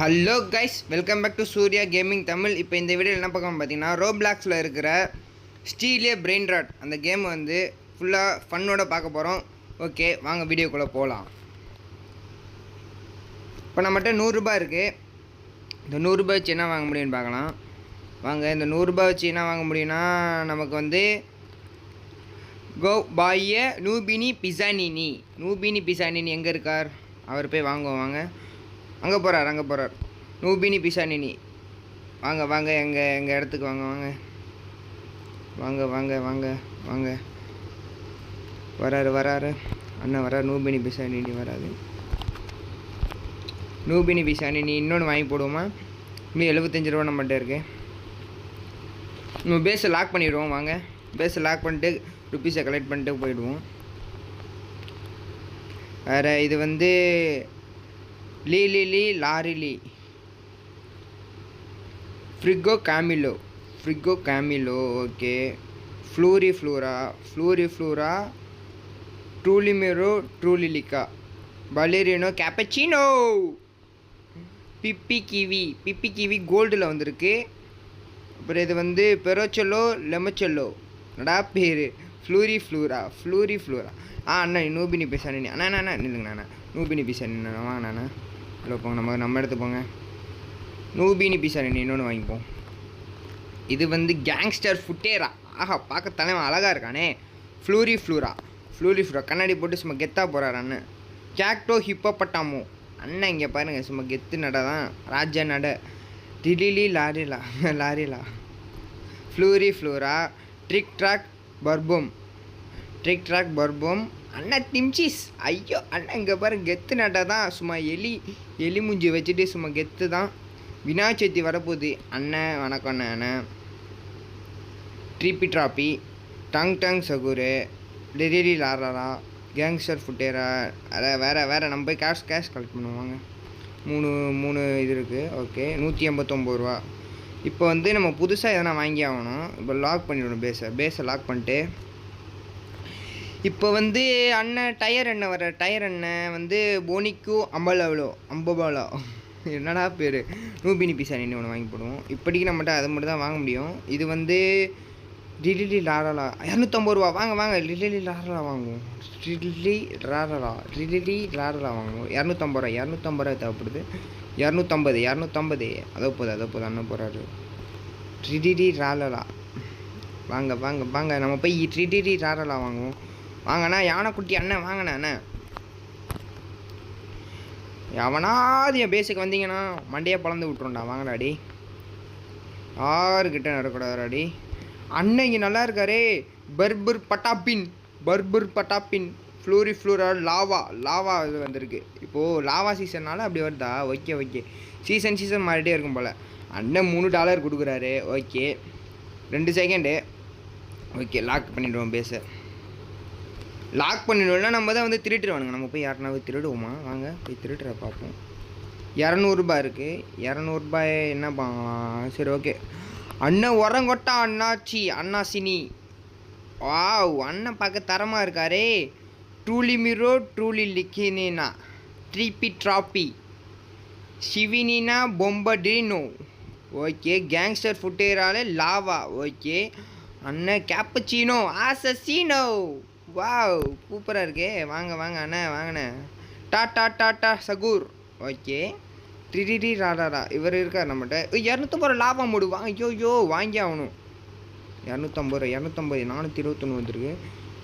Hello guys, welcome back to Suriya gaming Tamil. இப்போ இந்த வீடியோவில் என்ன பார்க்கணும் பார்த்தீங்கன்னா, ரோப்ளாக்ஸில் இருக்கிற ஸ்டீலிய பிரெயின் ராட் அந்த கேம் வந்து ஃபுல்லாக ஃபன்னோட பார்க்க போகிறோம். ஓகே, வாங்க வீடியோக்குள்ளே போகலாம். இப்போ நம்மகிட்ட 100 ரூபாய் இருக்குது. இந்த 100 ரூபாய் வச்சு என்ன வாங்க முடியும்னு பார்க்கலாம். வாங்க, இந்த 100 ரூபாய் வச்சு என்ன வாங்க முடியும்னா, நமக்கு வந்து கோ பாய நூபினி பிசானினி எங்கே இருக்கார்? அவர் போய் வாங்குவோம். வாங்க, அங்கே போகிறார் நூபினி பிசானினி. வாங்க எங்கள் இடத்துக்கு வாங்க வராரு அண்ணன் வராரு. நூபினி பிசானினி வராது. நூபினி பிசானினி இன்னொன்று வாங்கி போடுவோமா? இன்னும் 75 ரூபா நம்மகிட்ட இருக்கு. நம்ம பேஸை லாக் பண்ணிவிடுவோம். வாங்க, பேஸை லாக் பண்ணிட்டு ருப்பீஸை கலெக்ட் பண்ணிட்டு போயிடுவோம். வேறு இது வந்து லாரிலி ஃப்ரிகோ கேமிலோ. ஓகே, ஃப்ளூரிஃப்ளூரா ட்ரூலிலிக்கா பலேரினோ கேப்பச்சினோ பிப்பி கிவி கோல்டில் வந்திருக்கு. அப்புறம் இது வந்து பெரோச்செல்லோ லெமச்செல்லோ நடா பேர் ஃப்ளூரிஃப்ளூரா. அண்ணா நூபினி பிசானினி அண்ணா நில்லுங்கண்ணா. நூபினி பிசானினி வாங்கண்ணா. ஹலோ, போங்க, நம்ம எடுத்து போங்க. நூபினி பிசானினி இன்னொன்று வாங்கிப்போம். இது வந்து கேங்ஸ்டர் ஃபுட்டேரா. ஆஹா, பார்க்க தலைவன் அழகாக இருக்கானே. ஃப்ளூரிஃப்ளூரா கண்ணாடி போட்டு சும்மா கெத்தாக போகிறார் அண்ணன். கேக்டோ ஹிப்போபட்டாமோ அண்ணன் இங்கே பாருங்கள், சும்மா கெத்து நட தான், ராஜா நட. லாரிலா ஃப்ளூரிஃப்ளூரா ட்ரிக் ட்ராக் பர்போம் அண்ணா. டிம்சிஸ் ஐயோ அண்ணா இங்கே பாரு, கெத்து நட்டா தான், சும்மா எலி மூஞ்சி வச்சுட்டு சும்மா கெத்து தான். விநாயகர் சதுர்த்தி வரப்போகுது அண்ணன். வணக்கம் அண்ணன். ட்ராப்பி டங் சகுரு டெரிலி லாரா கேங்ஸ்டர் ஃபுட்டேரா. வேறு நம்ம போய் கேஷ் கலெக்ட் பண்ணுவாங்க. மூணு இது இருக்குது. ஓகே, 189 ரூபா. இப்போ வந்து நம்ம புதுசாக எதனா வாங்கி ஆகணும். இப்போ லாக் பண்ணிவிடணும். பேஸை லாக் பண்ணிட்டு இப்போ வந்து அண்ணன் டயர் எண்ணெய் வந்து போனிக்கு அம்பபாலோ என்னடா பேர், நூபினி பிசானின்னு ஒன்று வாங்கி போடுவோம். இப்போதைக்கு நம்மகிட்ட அது மட்டும் தான் வாங்க முடியும். இது வந்து லிலி லாரலா 250 ரூபா. வாங்க லிலி லாரலா வாங்குவோம். லிலி லாரலா வாங்குவோம். 250 ரூபா தேவைப்படுது. 250 அதோ போதும் அண்ணன் போகிறாரு. லிலி லாரலா வாங்க நம்ம போய் லிலி லாரலா வாங்குவோம். வாங்கண்ணா யானைக்குட்டி அண்ணன், வாங்கண்ணா அண்ணன். எவனாவது என் பேஸுக்கு வந்தீங்கன்னா மண்டையை பழந்து விட்ருண்டா. வாங்கடாடி, யாருக்கிட்ட நடக்கூடாதாடி. அண்ணன் இங்கே நல்லா இருக்காரே. பர்புர் பட்டாப்பின் ஃப்ளூரிஃப்ளூரா லாவா இது வந்திருக்கு. இப்போது லாவா சீசன்னால் அப்படி வருதா? ஓகே, சீசன் மாறிட்டே இருக்கும் போல். அண்ணன் $3 கொடுக்குறாரு. Okay, 2 second. ஓகே, லாக் பண்ணிவிடுவோம். பேஸை லாக் பண்ணிவிடுவோம்னா நம்ம தான் வந்து திருட்டுருவானுங்க. நம்ம போய் யாருனாவது திருடுவோமா? வாங்க போய் திருட்டுற பார்ப்போம். 200 ரூபாய் இருக்குது. 200 ரூபாய் என்ன பண்ணலாம்? சரி, ஓகே. அண்ணன் உரங்கொட்டா அண்ணாசினி. வாவ், அண்ணன் பார்க்க தரமாக இருக்காரே. ட்ரூலிலிக்கினா ட்ராப்பி சிவினினா பொம்படினோ. ஓகே, கேங்ஸ்டர் ஃபுட்டேரால லாவா. ஓகே, அண்ணன் கேப்பச்சினோ ஆசசினோ. வாவ், சூப்பராக இருக்கே. வாங்க அண்ணன், வாங்கண்ணே. டாட்டா சகூர். ஓகே, ட்ரிடி ராடா இவர் இருக்கார் நம்மகிட்ட. 250 ரூபா லாபம் போடுவாங்க. ஐயோ வாங்கி ஆகணும். 250 421 வந்துருக்கு.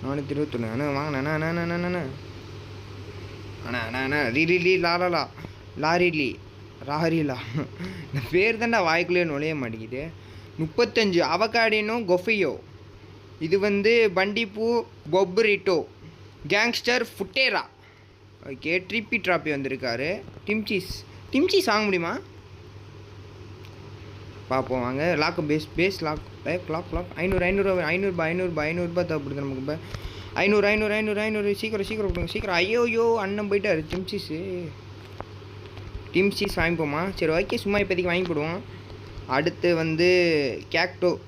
421 அண்ணா வாங்கண்ணா. அண்ணா லாரிலா இந்த பேர் தான்டா வாய்க்குள்ளேயே நுழைய மாட்டேங்குது. 35 அவகாடினோ கொஃபையோ. இது வந்து பண்டிப்பூ பொப்ரிட்டோ கேங்ஸ்டர் ஃபுட்டேரா. ஓகே, ட்ராப்பி வந்திருக்காரு. டிம்சீஸ் வாங்க முடியுமா பார்ப்போம். வாங்க, லாக் பேஸ் லாக் 500 ரூபா தேவைப்படுது நமக்கு. இப்போ 500 சீக்கிரம் கொடுங்க சீக்கிரம். ஐயோ அண்ணன் போயிட்டார். டிம்சீஸ் வாங்கிப்போமா? சரி, ஓகே, சும்மா இப்போதைக்கு வாங்கி போடுவோம். அடுத்து வந்து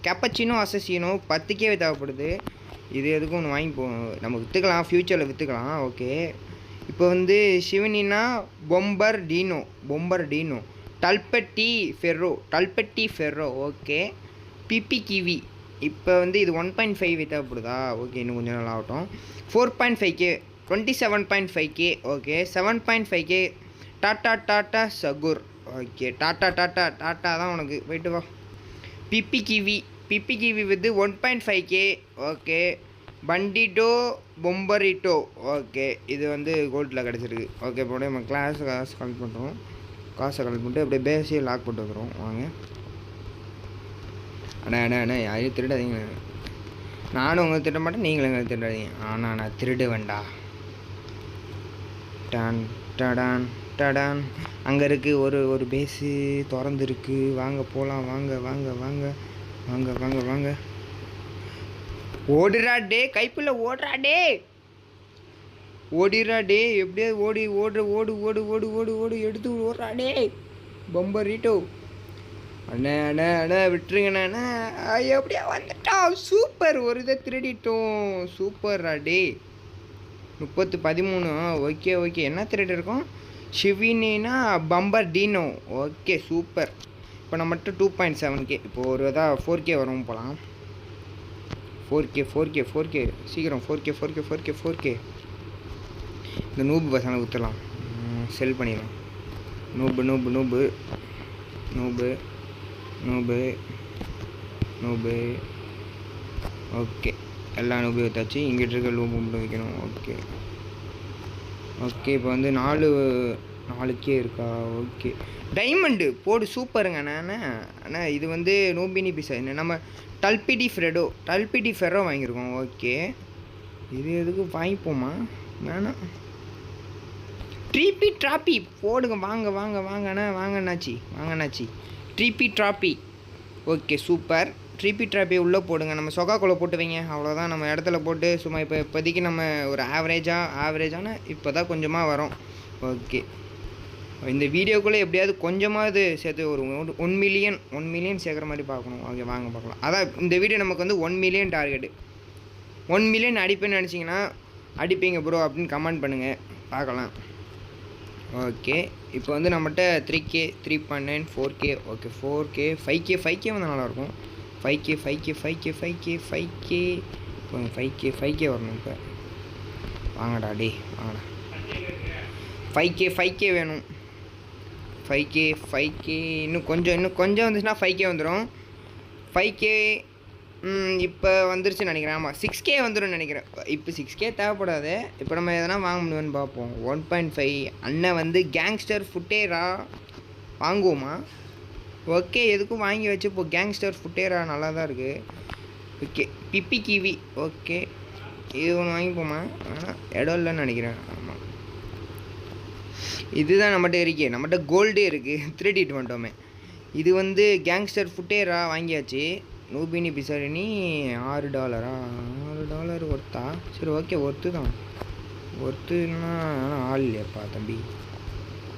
கேப்பச்சினோ அசசினோ 10K தேவைப்படுது. இது எதுக்கும் ஒன்று வாங்கிப்போம். நம்ம விற்றுக்கலாம், ஃப்யூச்சரில் விற்றுக்கலாம். ஓகே, இப்போ வந்து சிவனினா பொம்பர் டீனோ டல்பட்டி ஃபெர்ரோ ஓகே. பிபி கிவி இப்போ வந்து இது 1.5 தேவைப்படுதா? ஓகே, இன்னும் கொஞ்சம் நாள் ஆகட்டும். 4.5K 27.5K okay. 7.5K டாட்டா சகுர் ஓகே. டாட்டா தான் உனக்கு, போயிட்டு வா. பிபி கிவி வந்து 1.5K ஓகே. பண்டிட்டோ பொம்பரிட்டோ ஓகே. இது வந்து கோல்டில் கிடச்சிருக்கு ஓகே. இப்போ நம்ம காசு கலெக்ட் பண்ணுறோம். காசை கலெக்ட் பண்ணிட்டு அப்படியே பேசியே லாக் போட்டு வந்துடுவோம். வாங்க. அண்ணா யாரையும் திருடாதீங்க. நானும் உங்களை திருட மாட்டேன், நீங்களும் எங்களை திருடாதீங்க. ஆனால் நான் திருட வேண்டாம். டான் டடான் டடான். அங்கே இருக்குது ஒரு பேஸு திறந்துருக்கு. வாங்க போகலாம். வாங்க. ஓடுறா டே, கைப்புள்ள ஓடுறா டே. எப்படியாவது ஓடு எடுத்து ஓடுறா டே. பொம்பரிட்டோ அண்ணா விட்டுருங்கண்ணா. எப்படியா வந்துட்டா, சூப்பர். ஒரு இதை திருடிட்டோம், சூப்பர்ரா டே. 13 ஓகே. என்ன திருடி இருக்கோம்? ஷிவினா பம்பர் டீனோ ஓகே, சூப்பர். இப்போ நம்மகிட்ட 2.7K. இப்போது ஒரு இதாக 4K வரும் போகலாம். 4K சீக்கிரம். 4K. இந்த நூபு பசங்களை ஊற்றலாம், செல் பண்ணிடலாம். நூபு ஓகே. எல்லா நூபு ஊற்றாச்சு. இங்கிட்ட இருக்க நூபு மட்டும் வைக்கணும். ஓகே. இப்போ வந்து 4K இருக்கா? ஓகே. டைமண்டு போடு, சூப்பருங்க அண்ணா. இது வந்து நோபினி பிசா நம்ம டல்பிடி ஃபெரோ வாங்கியிருக்கோம். ஓகே, இது எதுக்கு வாங்கிப்போமா? வேணாம். ட்ராப்பி போடுங்க. வாங்கண்ணாச்சி. ட்ராப்பி ஓகே, சூப்பர். ட்ராப்பி உள்ளே போடுங்க. நம்ம சொகாக்குள்ளே போட்டு வைங்க, அவ்வளோதான். நம்ம இடத்துல போட்டு சும்மா இப்போதைக்கு நம்ம ஒரு ஆவரேஜான இப்போ தான் கொஞ்சமாக வரும். ஓகே, இந்த வீடியோக்குள்ளே எப்படியாவது கொஞ்சமாவது சேர்த்து ஒரு 1 மில்லியன் சேர்க்குற மாதிரி பார்க்கணும். ஓகே, வாங்க பார்க்கலாம். அதான் இந்த வீடியோ நமக்கு வந்து 1 மில்லியன் டார்கெட்டு. 1 மில்லியன் அடிப்பேன்னு நினச்சிங்கன்னா அடிப்பீங்க ப்ரோ அப்படின்னு கமெண்ட் பண்ணுங்கள், பார்க்கலாம். ஓகே, இப்போ வந்து நம்மகிட்ட 3K 3.9 4K okay. 4K 5K வந்து நல்லாயிருக்கும். 5K வரணும். இப்போ வாங்கடா டே, வாங்கடா. 5K வேணும். 5K இன்னும் கொஞ்சம் வந்துச்சுன்னா 5K வந்துடும். 5K இப்போ வந்துருச்சுன்னு நினைக்கிறேன். ஆமாம், 6K வந்துடும் நினைக்கிறேன். இப்போ 6K தேவைப்படாது. இப்போ நம்ம எதனா வாங்க முடியும்னு பார்ப்போம். 1.5 அண்ணன் வந்து கேங்ஸ்டர் ஃபுட்டேரா வாங்குவோமா? ஓகே, எதுக்கும் வாங்கி வச்சு இப்போ கேங்ஸ்டர் ஃபுட்டேரா நல்லா தான் இருக்குது. ஓகே, பிபி கிவி ஓகே, இது ஒன்று வாங்கிப்போமா? ஆனால் இடம் இல்லைன்னு நினைக்கிறேன். ஆமாம், இதுதான் நம்மகிட்ட இருக்கே. நம்மகிட்ட கோல்டே இருக்குது, திருடிட்டு வந்துட்டோமே. இது வந்து கேங்ஸ்டர் ஃபுட்டேரா வாங்கியாச்சு. நூபினி பிசாரினி $6 ஒர்த்தா? சரி ஓகே, ஒர்த்துன்னா ஆனால் ஆள் இல்லையாப்பா தம்பி.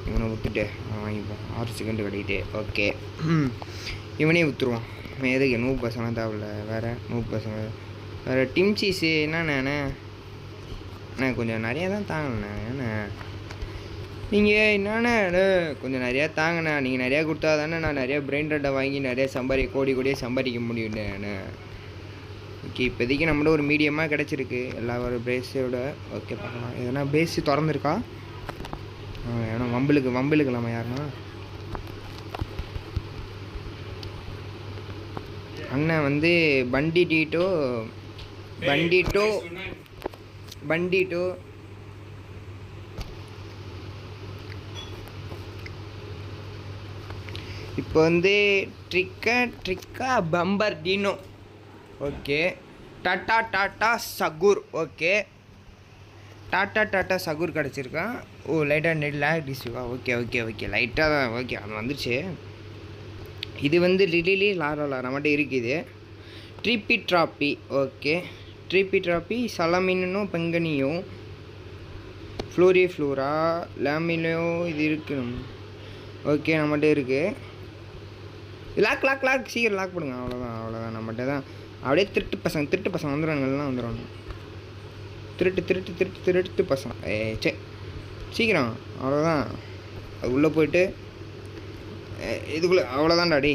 இவனை விற்றுட்டு வாங்கிப்போம். 6 செகண்ட் கட்டிக்கிட்டு. ஓகே, இவனே விற்றுருவான். எதுக்கு நூறு பசங்களாம் தேவையில்ல. வேறு நூறு பசங்க வேறு டிம்சீஸு என்னண்ணே? அண்ணா கொஞ்சம் நிறையா தான் தாங்கண்ணே. ஏண்ணே நீங்கள் என்னண்ணே கொஞ்சம் நிறையா தாங்கண்ணா. நீங்கள் நிறையா கொடுத்தா தானே நான் நிறையா பிராண்டடை வாங்கி நிறையா கோடியே சம்பாதிக்க முடியுண்ணே. ஓகே, இப்போதைக்கு நம்மளோட ஒரு மீடியமாக கிடச்சிருக்கு எல்லா ஒரு பேஸோட. ஓகே, பார்க்கலாம். எதனா பேஸு திறந்துருக்கா? ஏன்னா வம்பிலுக்கு நம்ம யாருன்னா அண்ணன் வந்து பண்டிட்டோ இப்போ வந்து ட்ரிக்கா பம்பர் டீனோ ஓகே. டாட்டா சகுர் ஓகே. டாட்டா சகுர் கிடச்சிருக்கான். ஓ, லைட்டாக நெட் லேக் டிஸ்வா. ஓகே லைட்டாக தான். ஓகே, அது வந்துருச்சு. இது வந்து லிலிலி லாரலா நம்மகிட்ட இருக்குது. ட்ராப்பி ஓகே. ட்ராப்பி சலமினோ பெங்கனியோ ஃப்ளோரா லேமினோ இது இருக்குது. ஓகே, நம்மகிட்ட இருக்குது. லாக் சீக்கிரம் லாக் பண்ணுங்க. அவ்வளோதான் நம்மகிட்ட தான். அப்படியே திருட்டு பசங்க வந்துடுவாங்க. திருட்டு பசங்க. சரி சீக்கிரம், அவ்வளோதான். அது உள்ளே போயிட்டு இதுக்குள்ளே அவ்வளோதான்டா டே.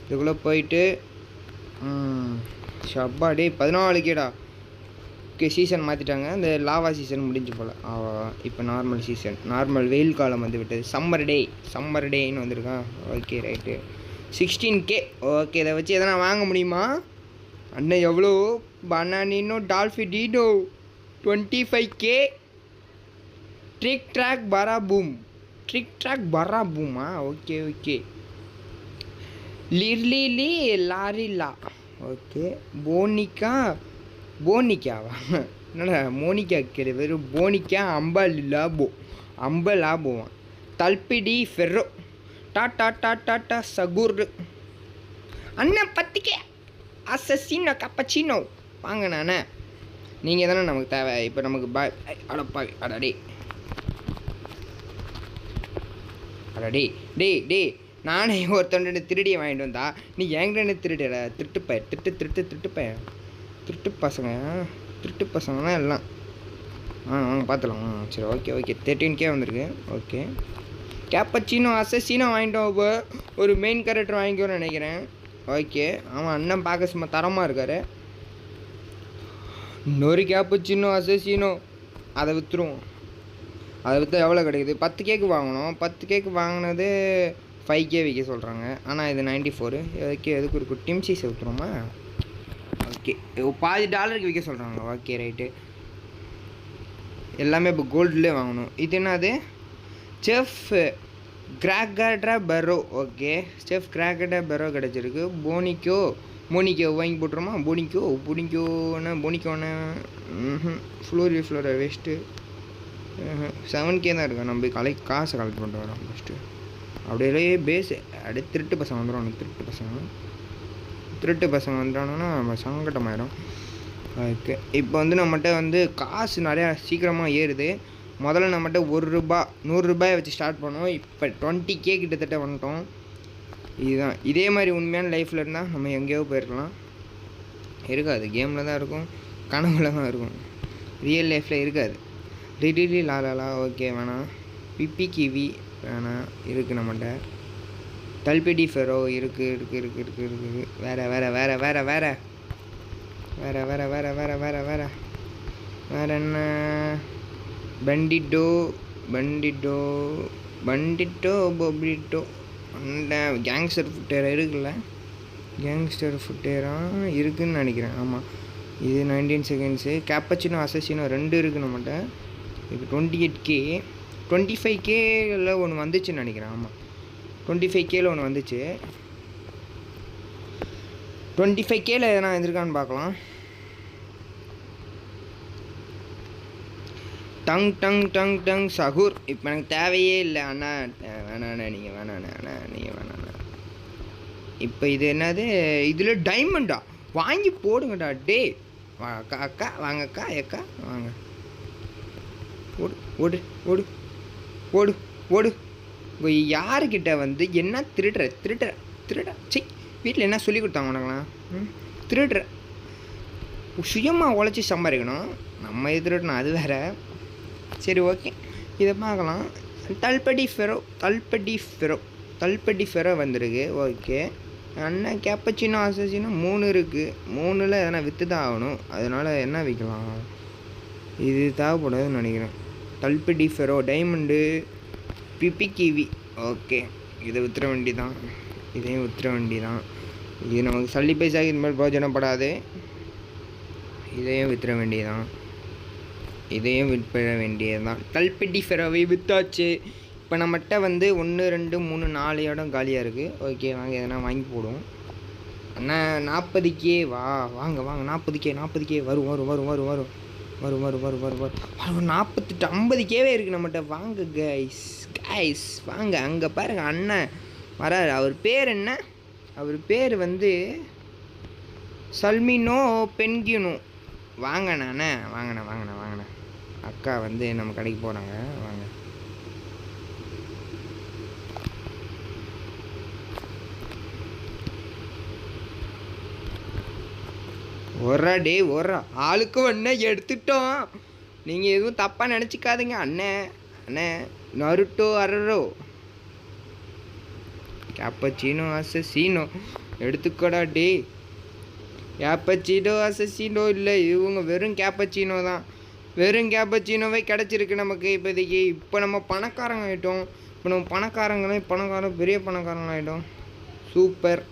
இதுக்குள்ளே போயிட்டு ஷப்பா டே 14கேடா. ஓகே சீசன் மாற்றிட்டாங்க. இந்த லாவா சீசன் முடிஞ்சு போல். இப்போ நார்மல் சீசன், நார்மல் வெயில் காலம் வந்து விட்டது. சம்மர் டேன்னு வந்திருக்கா. Okay right 16K. ஓகே இதை வச்சு எதனா வாங்க முடியுமா அண்ணன்? எவ்வளோ பனானினோ டால்ஃபிடினோ 25K. ட்ரிக் ட்ராக் பராபூமா. ஓகே லிர்லி லாரிலா. ஓகே போனிக்காவா என்னடா மோனிக்கா கிடையாது, வெறும் போனிக்கா. அம்பலாபோவான். தல்பிடி ஃபெர்ரோ டாட்டா சகுர். அண்ணன் 10K அசசினோ கப்பச்சினோ வாங்க நானே. நீங்கள் தானே நமக்கு தேவை. இப்போ நமக்கு அடப்பாவி டே நானே ஒருத்தன் திருடியை வாங்கிட்டு வந்தா நீ என்கிட்ட திருடிட. திருட்டு பசங்க தான் எல்லாம். வாங்க பார்த்துலாம். சரி ஓகே 13K வந்திருக்கு. ஓகே கேப்பச்சினோ அசசினோ வாங்கிட்டோம். இப்போ ஒரு மெயின் கேரக்டர் வாங்கிக்கோன்னு நினைக்கிறேன். ஓகே ஆமாம் அண்ணன் பார்க்க சும்மா தரமாக இருக்கார். இன்னொரு கேப்பச்சினோ அசசினோ அதை விற்றுருவோம். அதை விற்று எவ்வளோ கிடைக்குது? 10Kக்கு வாங்கணும். 10Kக்கு வாங்கினது 5K விற்க சொல்கிறாங்க. ஆனால் இது 94. எதுக்கு ஒரு டீம் சீஸை விற்றுருமா? ஓகே $50 விற்க சொல்கிறாங்க. Okay right. எல்லாமே இப்போ கோல்டுலேயே வாங்கணும். இது என்னது? செஃப் கிராகடா பெரோ. ஓகே செஃப் கிராகடா பெரோ கிடச்சிருக்கு. மோனிக்கோ வாங்கி போட்டுருமா? போனிக்கோன்னு ஃப்ளோரா வேஸ்ட்டு. 7K தான் இருக்கா. நம்ம காசை கலெக்ட் பண்ணிட்டு வரோம் ஃபஸ்ட்டு. அப்படியே பேஸு அப்படியே திருட்டு பசங்க வந்துடும். திருட்டு பசங்க வந்துட்டாங்கன்னா நம்ம சங்கட்டமாயிடும். ஓகே இப்போ வந்து நம்மகிட்ட வந்து காசு நிறையா சீக்கிரமாக ஏறுது. முதல்ல நம்மகிட்ட $100 வச்சு ஸ்டார்ட் பண்ணோம். இப்போ 20K கிட்டத்தட்ட வந்துட்டோம். இதுதான் இதே மாதிரி உண்மையான லைஃப்பில் இருந்தால் நம்ம எங்கேயோ போயிருக்கலாம். இருக்காது, கேமில் தான் இருக்கும், கனவுல தான் இருக்கும், ரியல் லைஃப்பில் இருக்காது. டிடிடி லாலாலா ஓகே வேணாம். பிப்பி கிவி வேணாம். இருக்குது நம்மகிட்ட. தல்பெடி ஃபெரோ இருக்குது. வேற என்ன? பண்டிட்டோ பொப்ளிட்டோ. அந்த கேங்ஸ்டர் ஃபுட்டேரா இருக்குல்ல, கேங்ஸ்டர் ஃபுட்டேரா இருக்குதுன்னு நினைக்கிறேன். ஆமாம் இது 19 செகண்ட்ஸு. கேப்பச்சினோ அசசினோ 2 இருக்குது நம்மகிட்ட. இப்போ 28K 25Kல ஒன்று வந்துச்சுன்னு நினைக்கிறேன். ஆமாம் 25Kல ஒன்று வந்துச்சு. 25Kல எதனா இருந்திருக்கான்னு பார்க்கலாம். டங் சகுர். இப்போ எனக்கு தேவையே இல்லை அண்ணா. வேணாண்ணா நீங்கள் வேணாண்ணா. இப்போ இது என்னது? இதில் டைமண்டா வாங்கி போடுங்கடா. டே அக்கா வாங்க அக்கா வாங்க. ஓடு. இப்போ யாருக்கிட்ட வந்து என்ன திருடுற சி வீட்டில் என்ன சொல்லி கொடுத்தாங்க உனக்குலாம்? திருடுற சுயமாக உழைச்சி சம்பாதிக்கணும். நம்ம திருடணும் அது வேறு. சரி ஓகே இதை பார்க்கலாம். தல்பெடி ஃபெரோ வந்திருக்கு. ஓகே அண்ணன் கேப்பச்சினோ அசசினோ 3 இருக்குது. 3ல் எதனா விற்று தான் ஆகணும். அதனால் என்ன விற்கலாம்? இது தேவைப்படாதுன்னு நினைக்கிறேன். தல்பெடி ஃபெரோ டைமண்டு பிப்பி கிவி. ஓகே இதை விற்றுற வண்டி தான். இதையும் விற்றுற வண்டி தான். இது நமக்கு சல்லி பைசாக இது மாதிரி பிரயோஜனப்படாது. இதையும் விற்றுற வேண்டியதான். தல்பெடி ஃபெரோவை விற்றாச்சு. இப்போ நம்மகிட்ட வந்து 1 2 3 4 இடம் காலியாக இருக்குது. ஓகே வாங்க எதனா வாங்கி போடுவோம். அண்ணா 40K வாங்க 40K வரும் 48 50Kவே இருக்குது நம்மகிட்ட. வாங்க கைஸ் வாங்க. அங்கே பாருங்கள் அண்ணன் வராரு. அவர் பேர் என்ன? அவர் பேர் வந்து சல்மினோ பென்கினோ. வாங்கண்ணா. அக்கா வந்து நம்ம கடைக்கு போகிறாங்க. வாங்க ஒரு ஆளுக்கு ஒன்று எடுத்துட்டோம். நீங்கள் எதுவும் தப்பாக நினச்சிக்காதுங்க. அண்ணே நருட்டோ அரரோ கேப்பச்சீனோ அசசீனோ எடுத்துக்கோடா டே. கேப்பச்சீனோ அசசீனோ இல்லை, இவங்க வெறும் கேப்பச்சீனோ தான். வெறும் கேப்பச்சீனோவே கிடச்சிருக்கு நமக்கு இப்போதைக்கு. இப்போ நம்ம பணக்காரங்க ஆகிட்டோம். இப்போ நம்ம பணக்காரன் பெரிய பணக்காரங்களாகிட்டோம். சூப்பர்.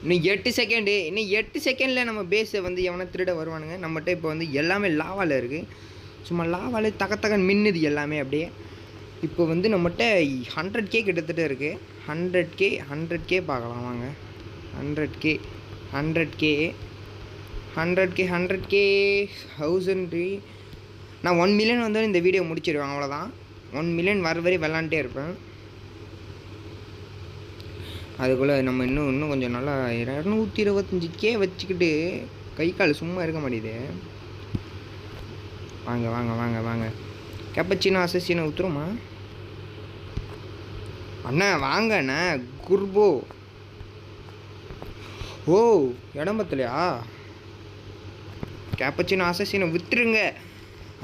இன்னும் 8 செகண்டு. இன்னும் 8 செகண்டில் நம்ம பேஸை வந்து எவனை திருட வருவானுங்க. நம்மகிட்ட இப்போ வந்து எல்லாமே லாவாவில் இருக்குது. சும்மா லாவாவில் தகத்தகன் மின்னுது எல்லாமே அப்படியே. இப்போ வந்து நம்மகிட்ட 100K கிட்டத்தட்ட இருக்குது. 100K பார்க்கலாம் வாங்க. 100K 1000. நான் 1 மில்லியன் வந்தாலும் இந்த வீடியோ முடிச்சிடுவேன், அவ்வளோதான். 1 மில்லியன் வர வரை விளாண்டே இருப்பேன். அதுக்குள்ளே நம்ம இன்னும் கொஞ்சம் நல்லா 225K வச்சுக்கிட்டு கை கால் சும்மா இருக்க மாட்டேது. வாங்க வாங்க வாங்க வாங்க. கேப்பச்சீனோ அசசீனோ ஊற்றுருமா அண்ணா? வாங்க அண்ணா. குர்போ. ஓ இடம் பத்தலையா? கேப்பச்சீனோ அசசீனோ விற்றுருங்க.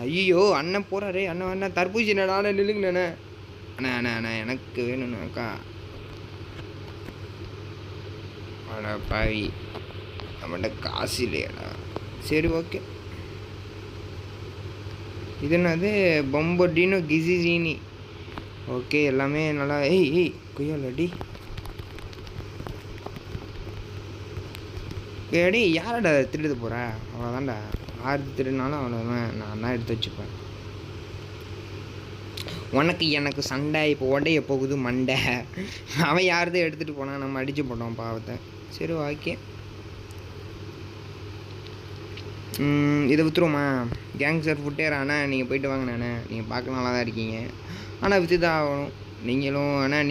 ஐயோ அண்ணன் போகிறாரே. அண்ணன் தர்பூசி நானே நில்லுங்கண்ணே. அண்ணா எனக்கு வேணும்னாக்கா. அண்ணா பாவி, நம்மகிட்ட காசு இல்லையாடா. சரி ஓகே. இது என்னது? பொம்பொட்டினோ கிசிசினி. ஓகே எல்லாமே நல்லா. ஏய் கொய்யாலடி. ஏடி யாரடா திருடுது போகிற? அவ்வளோதான்டா. யார் திருடினாலும் அவ்வளோதான், நான் தான் எடுத்து வச்சுப்பேன். உனக்கு எனக்கு சண்டை இப்போ உடைய போகுது மண்டை. அவன் யாரதான் எடுத்துகிட்டு போனான், நம்ம அடித்து போட்டோம் பாவத்தை. சரி ஓகே. இதை விற்றுருமா? கேங்ஸ்டர் ஃபுட்டேராண்ணா நீங்கள் போயிட்டு வாங்கண்ணே. நீங்கள் பார்க்க நல்லா தான் இருக்கீங்க, ஆனால் விற்று தான் ஆகணும் நீங்களும். ஆனால்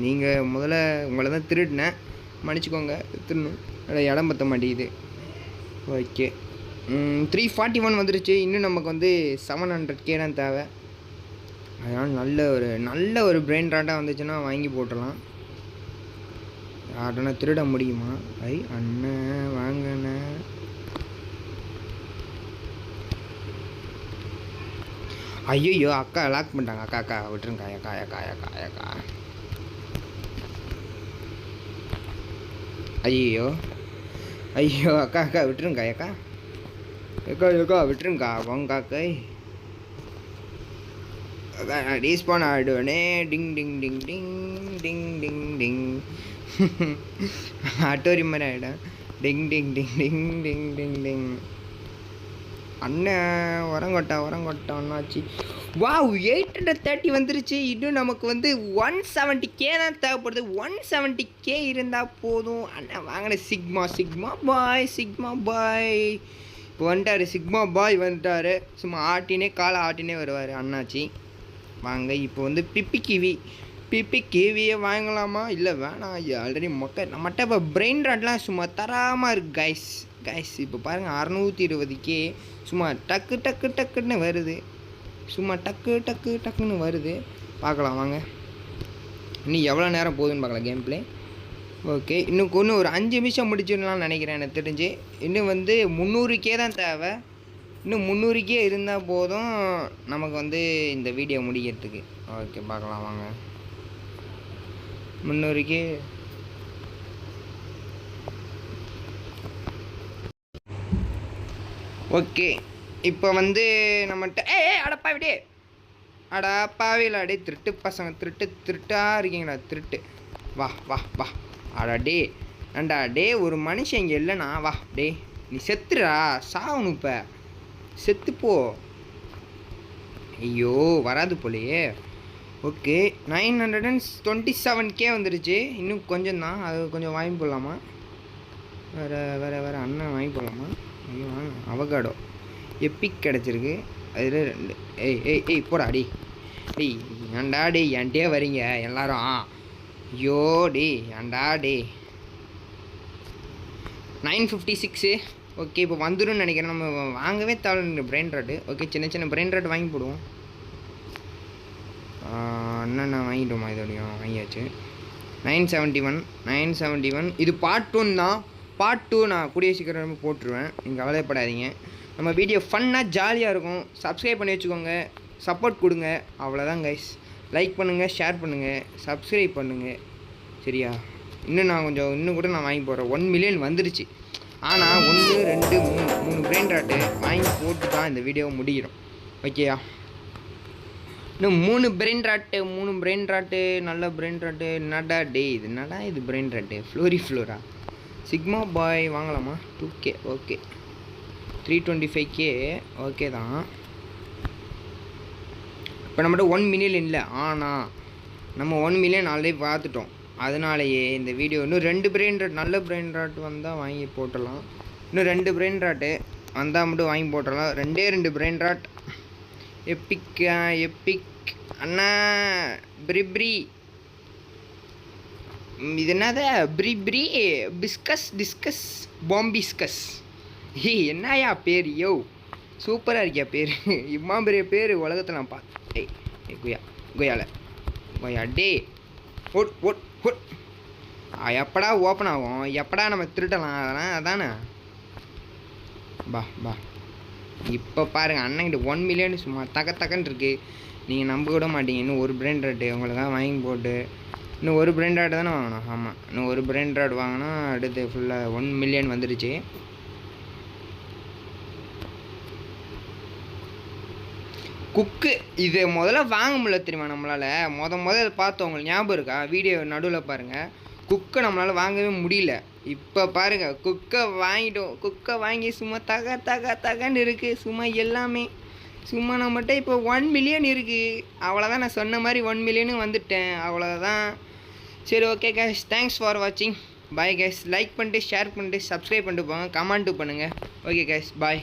நீங்கள் முதல்ல உங்களை தான் திருடினேன், மன்னிச்சிக்கோங்க. விற்றுடணும். அதில் இடம் பற்ற மாட்டேங்குது. ஓகே 341 வந்துருச்சு. இன்னும் நமக்கு வந்து 700K தான் தேவை. அதனால் நல்ல ஒரு பிரெயின் ராட்டாக வந்துச்சுன்னா வாங்கி போட்டுடலாம். யார்டனா திருட முடியுமா? அண்ணன் வாங்கண்ணே. ஐயோ அக்கா லாக் பண்ணிட்டாங்க. அக்கா விட்டுருங்க. அக்கா ஐயோ அக்கா விட்டுருங்க. அக்கா விட்டுருங்கக்கா. வாங்கக்கா ரீஸ்பான் ஆகிடுவேனே. டிங் டிங் டிங் டிங் டிங் டிங் டிங். ஆட்டோரி மாதிரி ஆகிடும். டிங் டிங் டிங் டிங் டிங் டிங் டிங். அண்ணன் வரங்கொட்டா அண்ணாச்சி. வாவ் 830 வந்துருச்சு. இன்னும் நமக்கு வந்து 170K தான் தேவைப்படுது. 170K இருந்தால் போதும். அண்ணன் வாங்கின சிக்மா பாய் இப்போ வந்துட்டார். சிக்மா பாய் வந்துட்டார். சும்மா காலை ஆட்டினே வருவார் அண்ணாச்சி. வாங்க இப்போ வந்து பிப்பி கிவியை வாங்கலாமா? இல்லை வேணாம், ஆல்ரெடி நம்மகிட்ட இப்போ பிரெயின் ராட்லாம் சும்மா தராமல் இருக்குது கைஸ். இப்போ பாருங்கள் 620K சும்மா டக்குன்னு வருது. டக்குன்னு வருது. பார்க்கலாம் வாங்க. இன்னும் எவ்வளோ நேரம் போகுதுன்னு பார்க்கலாம் கேம் பிளே. ஓகே இன்னும் ஒரு 5 நிமிஷம் முடிச்சிடலாம்னு நினைக்கிறேன். எனக்கு தெரிஞ்சு இன்னும் வந்து 300K தான் தேவை. இன்னும் 300K இருந்தால் போதும் நமக்கு வந்து இந்த வீடியோ முடிக்கிறதுக்கு. ஓகே பார்க்கலாம் வாங்க. 300K. ஓகே இப்போ வந்து நம்மகிட்ட அடப்பாவில அடே திருட்டு பசங்க. திருட்டாக இருக்கீங்களா? திருட்டு வா அடா ஏண்டா ஒரு மனுஷன் இங்கே இல்லைண்ணா. வா நீ செத்துறா சாவணும். இப்போ செத்துப்போ. ஐயோ வராது போலையே. ஓகே 927K வந்துருச்சு. இன்னும் கொஞ்சம் தான், அது கொஞ்சம் வாங்கி போடலாமா? வேறு அண்ணன் வாங்கி போடலாமா? ஐயோ வாங்க. அவகாடோ எப்பிக் கிடச்சிருக்கு. அதில் 2. ஏய் போடா ஏன்டா என்கிட்டே வரீங்க எல்லாரும்? ஐயோ ஏன்டா 956. ஓகே இப்போ வந்துடும் நினைக்கிறேன். நம்ம வாங்கவே தேவை பிரெயின் ராட்டு. ஓகே சின்ன பிரெயின் ராட் வாங்கி போடுவோம். அண்ணா வாங்கிட்டோமா? இதோடையும் வாங்கியாச்சு. 971. இது பார்ட் 1 தான். பார்ட் 2 நான் கூடிய சீக்கிரம் போட்டுருவேன், நீங்கள் கவலைப்படாதீங்க. நம்ம வீடியோ ஃபன்னாக ஜாலியாக இருக்கும். சப்ஸ்கிரைப் பண்ணி வச்சுக்கோங்க, சப்போர்ட் கொடுங்க. அவ்வளோதான் கைஸ். லைக் பண்ணுங்கள், ஷேர் பண்ணுங்கள், சப்ஸ்கிரைப் பண்ணுங்கள். சரியா? இன்னும் கூட நான் வாங்கி போடுறேன். 1 மில்லியன் வந்துருச்சு. ஆனால் 1 2 3 பிரெயின் ராட்டு வாங்கி போட்டு தான் இந்த வீடியோவை முடிக்கிறோம். ஓகேயா? இன்னும் 3 பிரெயின் ராட்டு நல்ல பிரெயின் ராட்டு. என்னடா டே இது? என்னடா இது பிரெயின் ராட்டு? ஃப்ளோரா சிக்மா பாய் வாங்கலாமா? 2K okay. 325K ஓகே தான். இப்போ நம்மகிட்ட 1 மில்லியன் இல்லை. ஆனால் நம்ம 1 மில்லியன் ஆல்ரெடி பார்த்துட்டோம். அதனாலேயே இந்த வீடியோ இன்னும் 2 பிரெயின் ராட் நல்ல பிரெயின் ராட் வந்தால் வாங்கி போட்டுடலாம். இன்னும் 2 பிரெயின் ராட்டு வந்தால் மட்டும் வாங்கி போட்டுடலாம். 2 பிரெயின் ராட். எப்பிக் அண்ணா பிரிப்ரி இது என்னது? பிரிப்ரி டிஸ்கஸ் பாம்பிஸ்கஸ். என்னையா பேர்? யோ சூப்பராக இருக்கியா பேர்? இம்மா பெரிய பேர் உலகத்தில் நான் பார்த்தேன். கொய்யா டே ஓட் எப்படா ஓப்பன் ஆகும்? எப்படா நம்ம திருட்டலாம்? அதெல்லாம் அதானே. பா இப்போ பாருங்கள் அண்ணன்கிட்ட 1 மில்லியன் சும்மா தக்கன்னு இருக்குது. நீங்கள் நம்ப கூட மாட்டீங்க. இன்னும் 1 பிரெயின் ராட்டு உங்களுக்காக வாங்கி போட்டு இன்னும் 1 பிரெயின் ராட்டு தானே வாங்கணும். ஆமாம், இன்னும் 1 பிரெயின் ராட் வாங்கினா அடுத்து ஃபுல்லாக 1 மில்லியன் வந்துடுச்சு. குக்கு இது முதல்ல வாங்க முடியல தெரியுமா நம்மளால். முதல்ல பார்த்தோம், உங்களுக்கு ஞாபகம் இருக்கா? வீடியோ நடுவில் பாருங்கள். குக்கை நம்மளால் வாங்கவே முடியல. இப்போ பாருங்கள் குக்கை வாங்கிட்டோம். குக்கை வாங்கி சும்மா தகன்னு இருக்குது. சும்மா எல்லாமே சும்மா நம்மகிட்ட இப்போ 1 மில்லியன் இருக்குது. அவ்வளோதான், நான் சொன்ன மாதிரி 1 மில்லியனு வந்துட்டேன். அவ்வளோதான். சரி ஓகே கைஸ், தேங்க்ஸ் ஃபார் வாட்சிங். Bye guys. லைக் பண்ணிட்டு ஷேர் பண்ணிட்டு சப்ஸ்கிரைப் பண்ணிட்டு போங்க. கமெண்ட்டு பண்ணுங்கள். ஓகே கைஸ், பாய்.